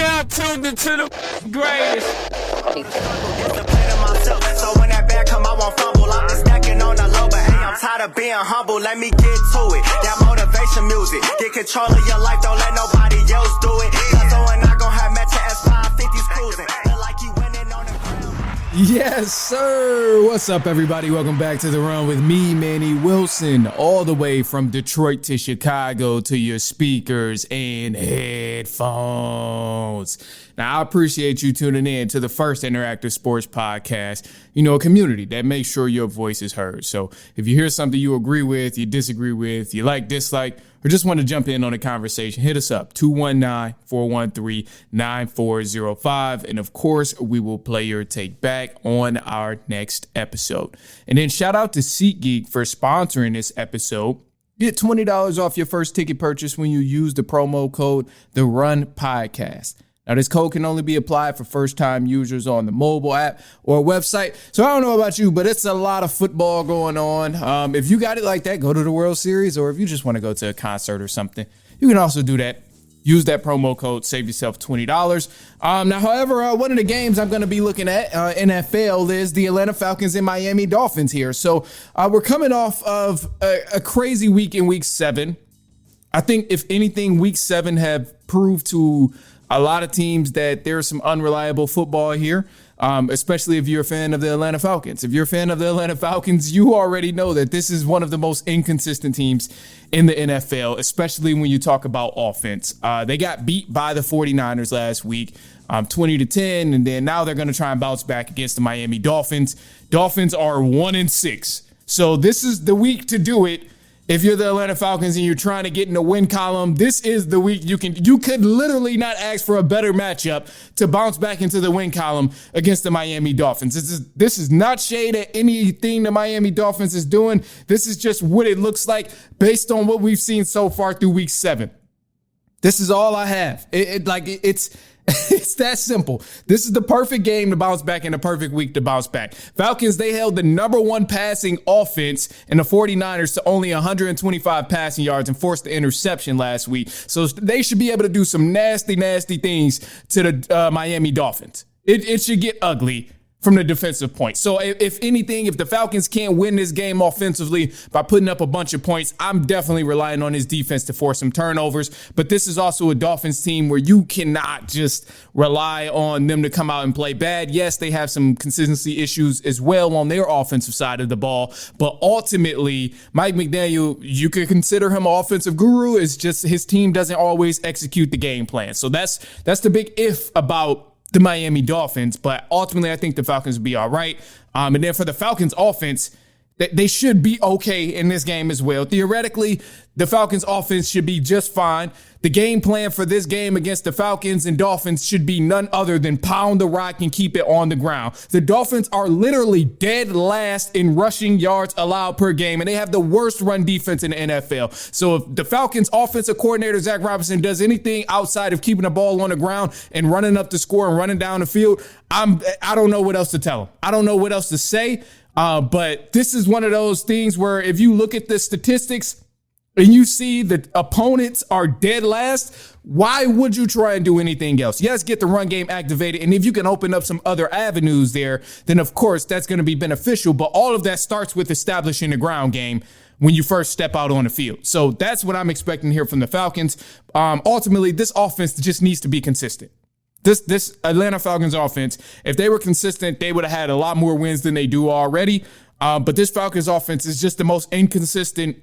now tuned into the greatest. So when that bag come, I won't fumble. I'm just stacking on the low, but hey, I'm tired of being humble. Let me get to it. That motivation music. Get control of your life, don't let nobody else do it. Cause we're not gonna have match Ep.514 cruising. Feel like you winning on the ground. Yes, sir. What's up, everybody? Welcome back to The Run with me, Manny Wilson, all the way from Detroit to Chicago to your speakers and headphones. Now, I appreciate you tuning in to the first interactive sports podcast, a community that makes sure your voice is heard. So if you hear something you agree with, you disagree with, you like, dislike, or just want to jump in on a conversation, hit us up, 219-413-9405. And of course, we will play your take back on our next episode. And then shout out to SeatGeek for sponsoring this episode. Get $20 off your first ticket purchase when you use the promo code The Run Podcast. Now, this code can only be applied for first-time users on the mobile app or website. So I don't know about you, but it's a lot of football going on. If you got it like that, go to the World Series, or if you just want to go to a concert or something, you can also do that. Use that promo code, save yourself $20. Now, however, one of the games I'm going to be looking at, NFL, is the Atlanta Falcons and Miami Dolphins here. So we're coming off of a crazy week in Week 7. I think, if anything, Week 7 have proved to a lot of teams that there's some unreliable football here, especially if you're a fan of the Atlanta Falcons. If you're a fan of the Atlanta Falcons, you already know that this is one of the most inconsistent teams in the NFL, especially when you talk about offense. They got beat by the 49ers last week, 20-10, and then now they're going to try and bounce back against the Miami Dolphins. Dolphins are 1-6. So this is the week to do it. If you're the Atlanta Falcons and you're trying to get in the win column, this is the week you could literally not ask for a better matchup to bounce back into the win column against the Miami Dolphins. This is not shade at anything the Miami Dolphins is doing. This is just what it looks like based on what we've seen so far through Week 7. This is all I have. It's that simple. This is the perfect game to bounce back and the perfect week to bounce back. Falcons, they held the number one passing offense in the 49ers to only 125 passing yards and forced the interception last week. So they should be able to do some nasty, nasty things to the Miami Dolphins. It should get ugly from the defensive point. So if anything, if the Falcons can't win this game offensively by putting up a bunch of points, I'm definitely relying on his defense to force some turnovers. But this is also a Dolphins team where you cannot just rely on them to come out and play bad. Yes, they have some consistency issues as well on their offensive side of the ball. But ultimately, Mike McDaniel, you could consider him an offensive guru. It's just his team doesn't always execute the game plan. So that's the big if about the Miami Dolphins, but ultimately I think the Falcons will be all right. And then for the Falcons offense, they should be okay in this game as well. Theoretically, the Falcons offense should be just fine. The game plan for this game against the Falcons and Dolphins should be none other than pound the rock and keep it on the ground. The Dolphins are literally dead last in rushing yards allowed per game, and they have the worst run defense in the NFL. So if the Falcons offensive coordinator, Zach Robinson, does anything outside of keeping the ball on the ground and running up the score and running down the field, I don't know what else to tell him. I don't know what else to say. But this is one of those things where if you look at the statistics and you see that opponents are dead last, why would you try and do anything else? Yes, get the run game activated. And if you can open up some other avenues there, then of course that's going to be beneficial. But all of that starts with establishing the ground game when you first step out on the field. So that's what I'm expecting here from the Falcons. Ultimately, this offense just needs to be consistent. This Atlanta Falcons offense, if they were consistent, they would have had a lot more wins than they do already. But this Falcons offense is just the most inconsistent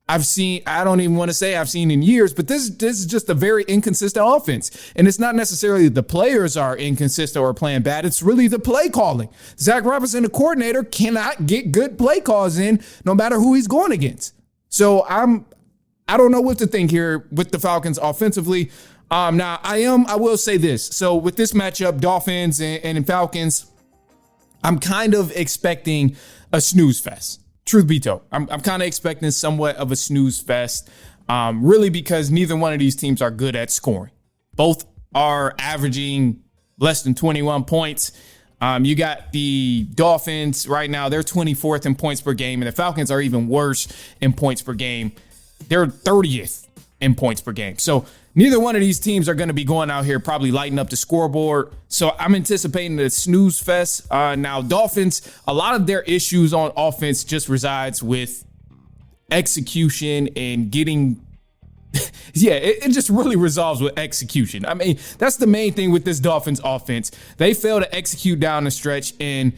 I've seen. I don't even want to say I've seen in years, but this is just a very inconsistent offense. And it's not necessarily the players are inconsistent or playing bad. It's really the play calling. Zach Robinson, the coordinator, cannot get good play calls in no matter who he's going against. So I don't know what to think here with the Falcons offensively. Now, I will say this. So with this matchup, Dolphins and Falcons, I'm kind of expecting a snooze fest. Truth be told, I'm kind of expecting somewhat of a snooze fest, really because neither one of these teams are good at scoring. Both are averaging less than 21 points. You got the Dolphins right now. They're 24th in points per game, and the Falcons are even worse in points per game. They're 30th in points per game. So neither one of these teams are going to be going out here probably lighting up the scoreboard. So I'm anticipating the snooze fest. Now, Dolphins, a lot of their issues on offense just resides with execution and getting it just really resolves with execution. I mean, that's the main thing with this Dolphins offense. They fail to execute down the stretch, and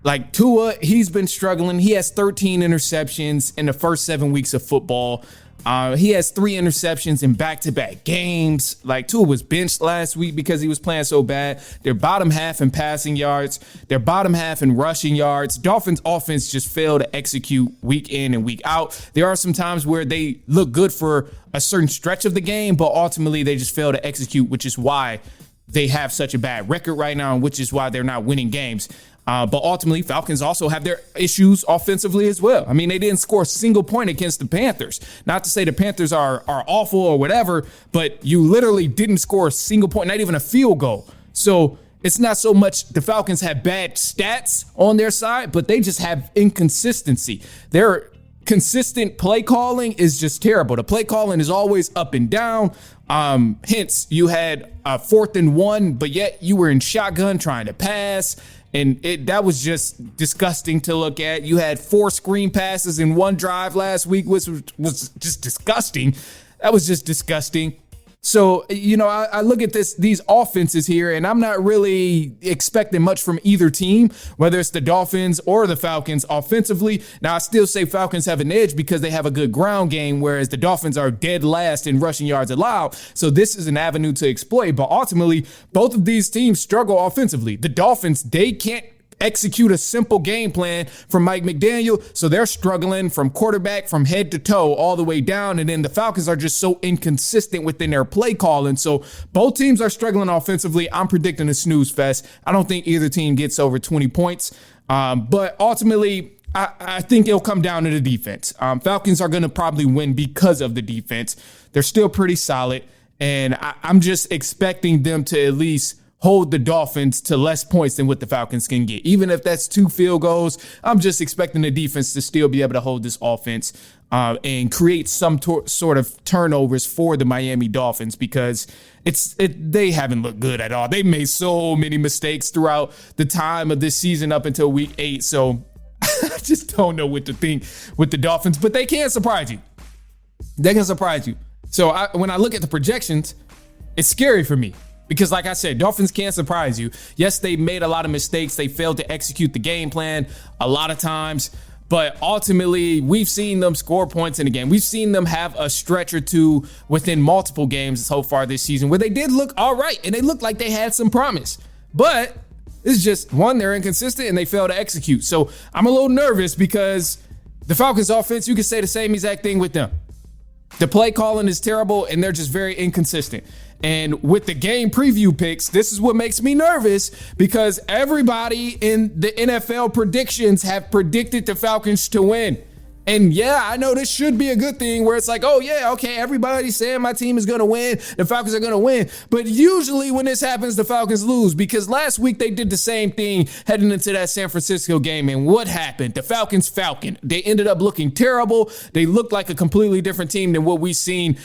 like Tua, he's been struggling. He has 13 interceptions in the first 7 weeks of football. He has 3 interceptions in back-to-back games. Like, Tua was benched last week because he was playing so bad. They're bottom half in passing yards. They're bottom half in rushing yards. Dolphins offense just failed to execute week in and week out. There are some times where they look good for a certain stretch of the game, but ultimately they just fail to execute, which is why they have such a bad record right now, and which is why they're not winning games. But ultimately, Falcons also have their issues offensively as well. I mean, they didn't score a single point against the Panthers. Not to say the Panthers are awful or whatever, but you literally didn't score a single point, not even a field goal. So it's not so much the Falcons have bad stats on their side, but they just have inconsistency. Their consistent play calling is just terrible. The play calling is always up and down. Hence, you had a 4th and 1, but yet you were in shotgun trying to pass. And that was just disgusting to look at. You had 4 screen passes in one drive last week, which was just disgusting. That was just disgusting. So, you know, I look at these offenses here, and I'm not really expecting much from either team, whether it's the Dolphins or the Falcons offensively. Now, I still say Falcons have an edge because they have a good ground game, whereas the Dolphins are dead last in rushing yards allowed. So this is an avenue to exploit. But ultimately, both of these teams struggle offensively. The Dolphins, they can't execute a simple game plan from Mike McDaniel, so they're struggling from quarterback, from head to toe, all the way down. And then the Falcons are just so inconsistent within their play calling. So both teams are struggling offensively. I'm predicting a snooze fest. I don't think either team gets over 20 points. But ultimately, I think it'll come down to the defense. Falcons are going to probably win because of the defense. They're still pretty solid, and I'm just expecting them to at least hold the Dolphins to less points than what the Falcons can get. Even if that's 2 field goals, I'm just expecting the defense to still be able to hold this offense and create some sort of turnovers for the Miami Dolphins, because they haven't looked good at all. They've made so many mistakes throughout the time of this season up until week 8. So I just don't know what to think with the Dolphins, but they can surprise you. They can surprise you. So when I look at the projections, it's scary for me. Because like I said, Dolphins can't surprise you. Yes, they made a lot of mistakes. They failed to execute the game plan a lot of times. But ultimately, we've seen them score points in the game. We've seen them have a stretch or two within multiple games so far this season where they did look all right. And they looked like they had some promise. But it's just, one, they're inconsistent and they fail to execute. So I'm a little nervous because the Falcons offense, you can say the same exact thing with them. The play calling is terrible and they're just very inconsistent. And with the game preview picks, this is what makes me nervous, because everybody in the NFL predictions have predicted the Falcons to win. And yeah, I know this should be a good thing where it's like, oh yeah, okay, everybody's saying my team is going to win, the Falcons are going to win. But usually when this happens, the Falcons lose, because last week they did the same thing heading into that San Francisco game. And what happened? The Falcons falcon. They ended up looking terrible. They looked like a completely different team than what we've seen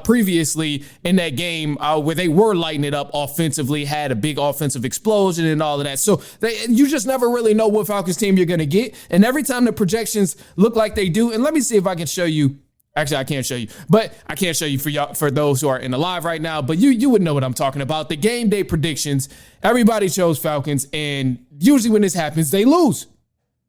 previously in that game where they were lighting it up offensively, had a big offensive explosion and all of that. So you just never really know what Falcons team you're going to get. And every time the projections look like they do, and let me see if I can show you. Actually, I can't show you, but I can't show you for y'all, for those who are in the live right now, but you would know what I'm talking about. The game day predictions, everybody chose Falcons, and usually when this happens, they lose.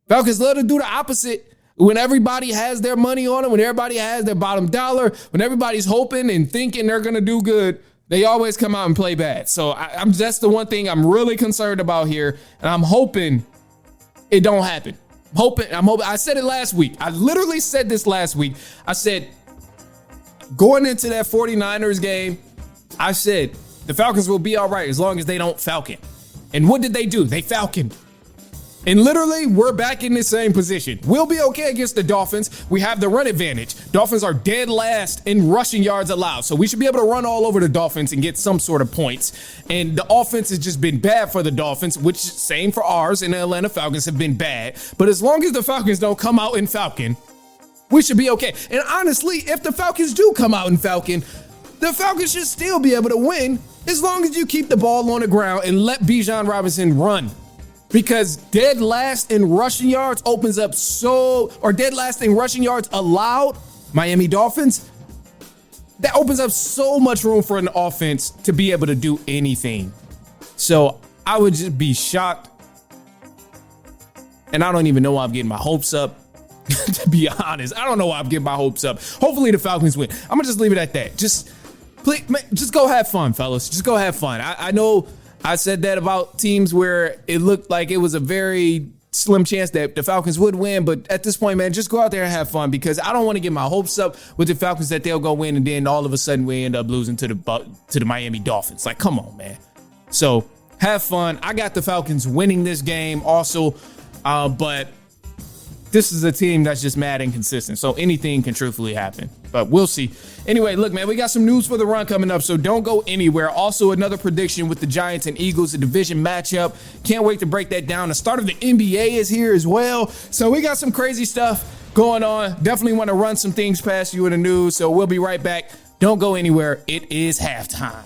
Falcons love to do the opposite. When everybody has their money on them, when everybody has their bottom dollar, when everybody's hoping and thinking they're going to do good, they always come out and play bad. So that's the one thing I'm really concerned about here, and I'm hoping it don't happen. I'm hoping. I said it last week. I literally said this last week. I said, going into that 49ers game, I said the Falcons will be all right as long as they don't falcon. And what did they do? They falconed. And literally, we're back in the same position. We'll be okay against the Dolphins. We have the run advantage. Dolphins are dead last in rushing yards allowed. So we should be able to run all over the Dolphins and get some sort of points. And the offense has just been bad for the Dolphins, which same for ours, and the Atlanta Falcons have been bad. But as long as the Falcons don't come out in falcon, we should be okay. And honestly, if the Falcons do come out in falcon, the Falcons should still be able to win as long as you keep the ball on the ground and let Bijan Robinson run. Because dead last in rushing yards opens up dead last in rushing yards allowed, Miami Dolphins, that opens up so much room for an offense to be able to do anything. So I would just be shocked. And I don't even know why I'm getting my hopes up. To be honest, I don't know why I'm getting my hopes up. Hopefully the Falcons win. I'm gonna just leave it at that. Just go have fun, fellas. Just go have fun. I know I said that about teams where it looked like it was a very slim chance that the Falcons would win, but at this point, man, just go out there and have fun, because I don't want to get my hopes up with the Falcons that they'll go win and then all of a sudden we end up losing to the Miami Dolphins. Like, come on, man. So have fun. I got the Falcons winning this game also, but this is a team that's just mad inconsistent. So anything can truthfully happen, but we'll see. Anyway, look, man, we got some news for the run coming up, so don't go anywhere. Also, another prediction with the Giants and Eagles, a division matchup. Can't wait to break that down. The start of the NBA is here as well. So we got some crazy stuff going on. Definitely want to run some things past you in the news. So we'll be right back. Don't go anywhere. It is halftime.